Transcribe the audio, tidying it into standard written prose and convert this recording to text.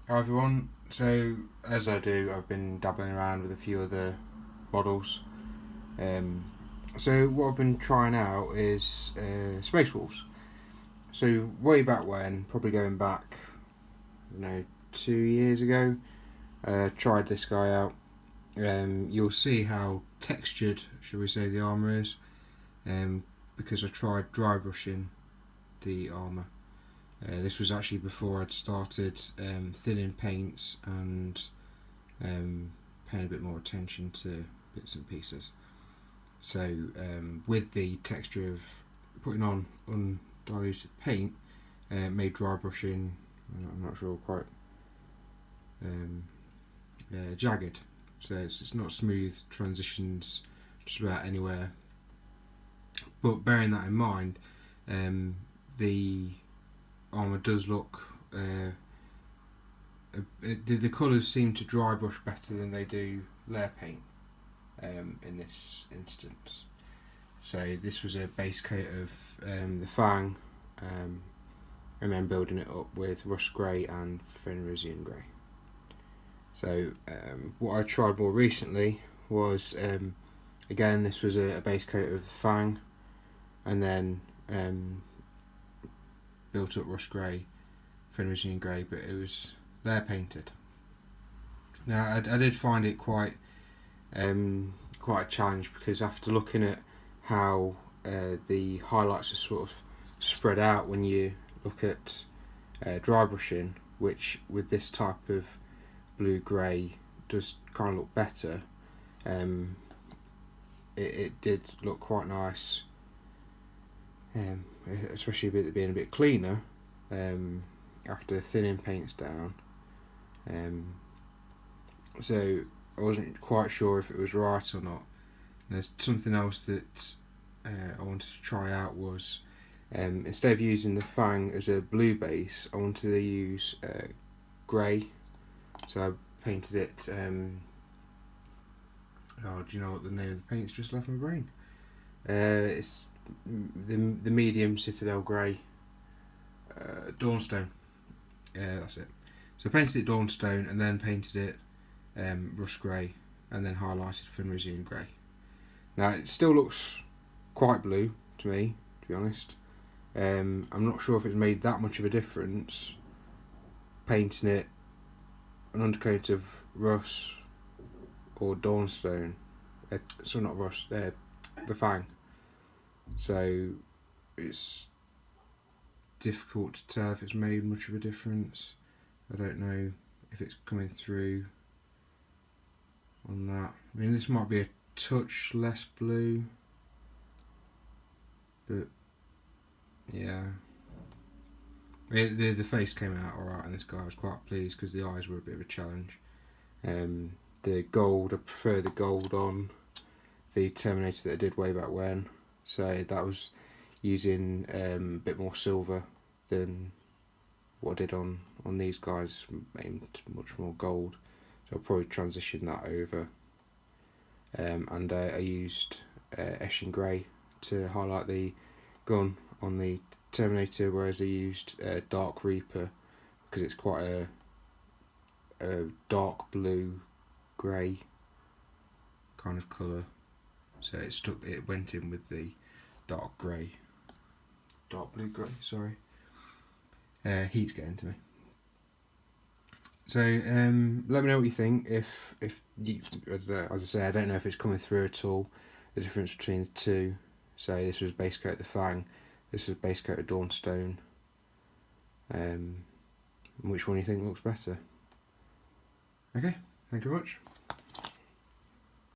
Hi everyone, so as I do, I've been dabbling around with a few other models. Um, so what I've been trying out is Space Wolves. So way back when, probably going back, 2 years ago, tried this guy out. You'll see how textured, shall we say, the armour is, because I tried dry brushing the armour. This was actually before I'd started thinning paints and paying a bit more attention to bits and pieces. So with the texture of putting on undiluted paint, made dry brushing, I'm not sure, quite jagged. So it's not smooth transitions just about anywhere. But bearing that in mind, the armour does look the colours seem to dry brush better than they do layer paint in this instance. So this was a base coat of the Fang, and then building it up with rust grey and Fenrisian grey. So what I tried more recently was again, this was a base coat of the Fang, and then built up rust grey, Fenrisian grey, but it was layer painted. Now I did find it quite a challenge, because after looking at how the highlights are sort of spread out when you look at dry brushing, which with this type of blue grey does kind of look better, it did look quite nice, especially with it being a bit cleaner after thinning paints down. So I wasn't quite sure if it was right or not. And there's something else that I wanted to try out was, instead of using the Fang as a blue base, I wanted to use grey. So I painted it. Do you know what the name of the paint's just left my brain? It's the medium Citadel grey, Dawnstone. That's it. So I painted it Dawnstone and then painted it rust grey and then highlighted Fenrisian grey. Now it still looks quite blue to me, to be honest. I'm not sure if it's made that much of a difference painting it an undercoat of rust or Dawnstone. So not rust, the Fang. So it's difficult to tell if it's made much of a difference. I don't know if it's coming through on that. I mean, this might be a touch less blue, but yeah. The face came out alright, and this guy was quite pleased because the eyes were a bit of a challenge. The gold, I prefer the gold on the Terminator that I did way back when. So that was using a bit more silver than what I did on these guys, aimed much more gold. So I'll probably transition that over. And I used Eshin Grey to highlight the gun on the Terminator, whereas I used Dark Reaper because it's quite a dark blue grey kind of colour. So it went in with the dark blue grey, sorry. Heat's getting to me. So let me know what you think. If you, as I say, I don't know if it's coming through at all, the difference between the two. So this was base coat of the Fang, this was base coat of Dawnstone. Which one you think looks better? Okay, thank you very much.